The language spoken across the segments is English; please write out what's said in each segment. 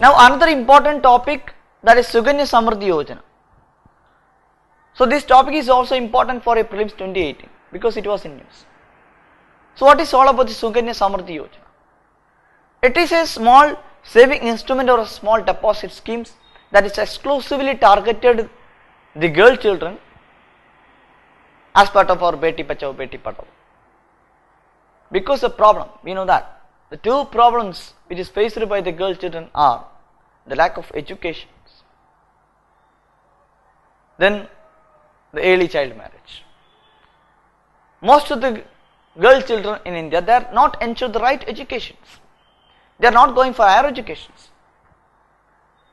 Now another important topic, that is Sukanya Samriddhi Yojana. So this topic is also important for a Prelims 2018 because it was in news. So what is all about the Sukanya Samriddhi Yojana? It is a small saving instrument or a small deposit schemes that is exclusively targeted the girl children as part of our Beti Bachao Beti Padhao. Because the problem, we know that the two problems which is faced by the girl children are the lack of education, then the early child marriage. Most of the girl children in India, they are not ensured the right educations. They are not going for higher educations.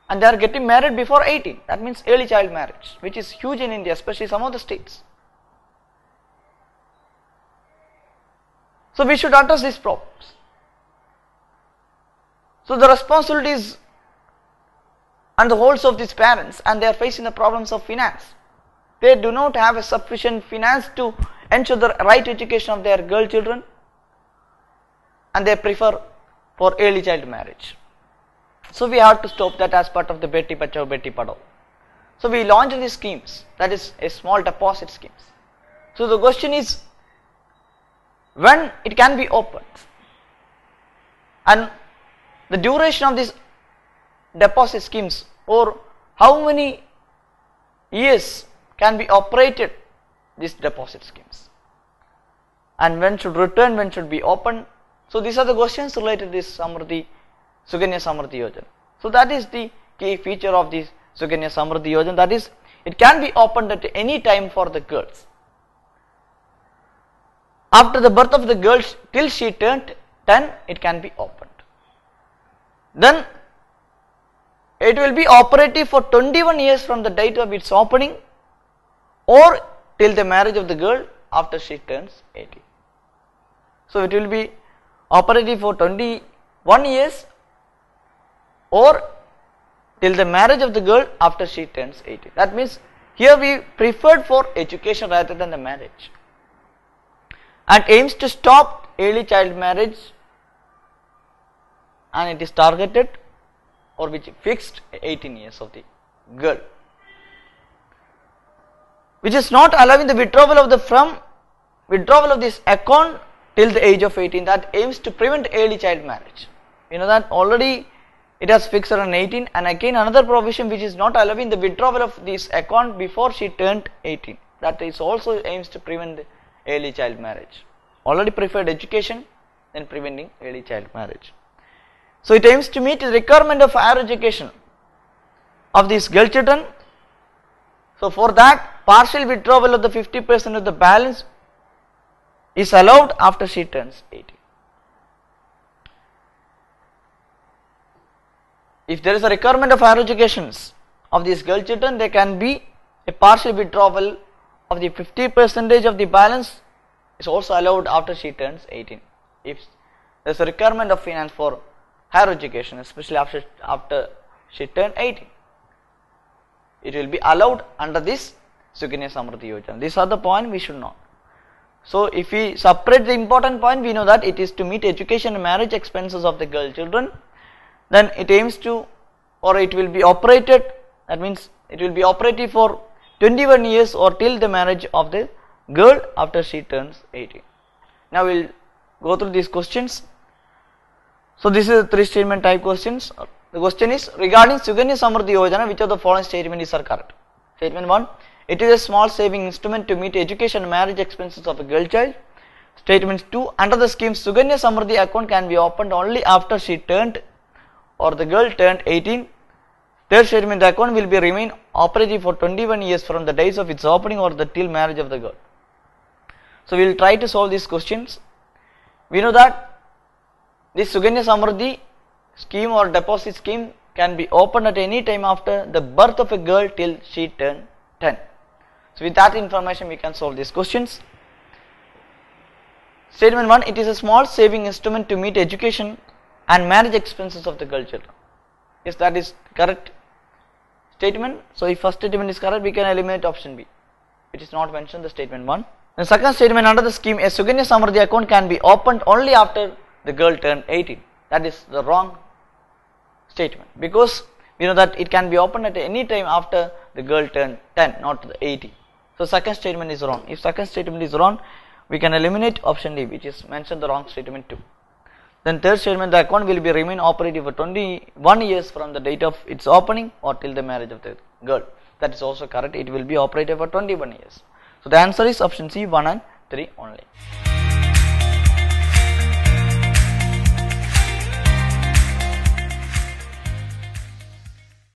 And they are getting married before 18. That means early child marriage, which is huge in India, especially some of the states. So we should address these problems. So the responsibilities and the holds of these parents, and they are facing the problems of finance. They do not have a sufficient finance to ensure the right education of their girl children, and they prefer for early child marriage. So we have to stop that as part of the Beti Bachao Beti Padhao. So we launched these schemes, that is a small deposit schemes. So the question is, when it can be opened, and the duration of these deposit schemes, or how many years can be operated these deposit schemes, and when should return, when should be opened. So these are the questions related to this Sukanya Samriddhi Yojana. So that is the key feature of this Sukanya Samriddhi Yojana, that is, it can be opened at any time for the girls. After the birth of the girl till she turned 10, it can be opened. Then it will be operative for 21 years from the date of its opening, or till the marriage of the girl after she turns 18. So it will be operative for 21 years or till the marriage of the girl after she turns 18. That means here we preferred for education rather than the marriage, and aims to stop early child marriage, and it is targeted or which fixed 18 years of the girl, which is not allowing the withdrawal of this account till the age of 18. That aims to prevent early child marriage. You know that already it has fixed on 18, and again another provision which is not allowing the withdrawal of this account before she turned 18. That is also aims to prevent the early child marriage. Already preferred education, then preventing early child marriage. So it aims to meet the requirement of higher education of these girl children. So for that, partial withdrawal of the 50% of the balance is allowed after she turns 18. If there is a requirement of higher educations of these girl children, there can be a partial withdrawal of the 50% of the balance is also allowed after she turns 18. If there is a requirement of finance for higher education, especially after she turned 18, it will be allowed under this Sukanya Samriddhi Yojana. These are the points we should know. So if we separate the important point, we know that it is to meet education and marriage expenses of the girl children. Then it aims to, or it will be operated, that means it will be operative for 21 years or till the marriage of the girl after she turns 18. Now we will go through these questions. So this is the 3 statement type questions. The question is, regarding Sukanya Samriddhi Yojana, which of the following statements are correct? Statement 1, it is a small saving instrument to meet education and marriage expenses of a girl child. Statement 2, under the scheme, Sukanya Samriddhi account can be opened only after she turned or the girl turned 18. Third statement, the account will be remain operative for 21 years from the days of its opening or the till marriage of the girl. So we will try to solve these questions. We know that this Sukanya Samriddhi scheme or deposit scheme can be opened at any time after the birth of a girl till she turned 10. So with that information we can solve these questions. Statement 1, it is a small saving instrument to meet education and marriage expenses of the girl children. Yes, that is correct statement. So if first statement is correct, we can eliminate option B. It is not mentioned the statement 1. The second statement, under the scheme, a Sukanya Samriddhi account can be opened only after the girl turned 18. That is the wrong statement, because we know that it can be opened at any time after the girl turned 10, not the 18. So second statement is wrong. If second statement is wrong, we can eliminate option D, which is mentioned the wrong statement too. Then third statement, the account will be remain operative for 21 years from the date of its opening or till the marriage of the girl. That is also correct. It will be operative for 21 years. So the answer is option C, 1 and 3 only.